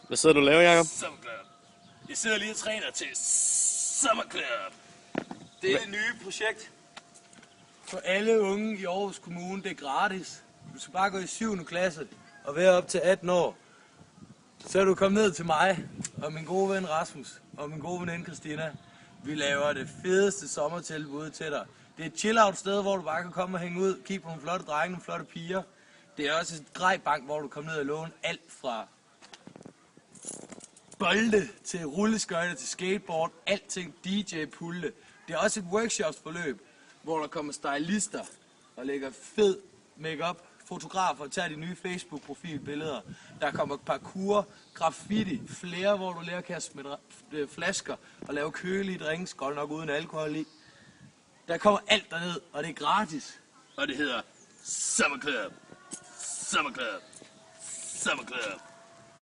Hvad sidder du og laver, Jacob? Summer Club. Jeg sidder lige og træner til Summer Club. Det er et nye projekt for alle unge i Aarhus Kommune. Det er gratis. Du skal bare gå i 7. klasse og være op til 18 år. Så er du kommet ned til mig og min gode ven Rasmus og min gode veninde Christina. Vi laver det fedeste sommertilbud til dig. Det er et chill-out sted, hvor du bare kan komme og hænge ud, kigge på nogle flotte drenge, nogle flotte piger. Det er også et grejbank, hvor du kommer ned og låne alt fra bolde til rulleskøjter til skateboard, alting, DJ-pulte. Det er også et workshopsforløb, hvor der kommer stylister og lægger fed make-up, fotografer og tager de nye Facebook-profilbilleder. Der kommer parkour, graffiti, flere, hvor du lærer at kaste med flasker og lave kølige drinks, godt nok uden alkohol i. Der kommer alt derned, og det er gratis. Og det hedder Summer Club. Summer Club. Summer Club.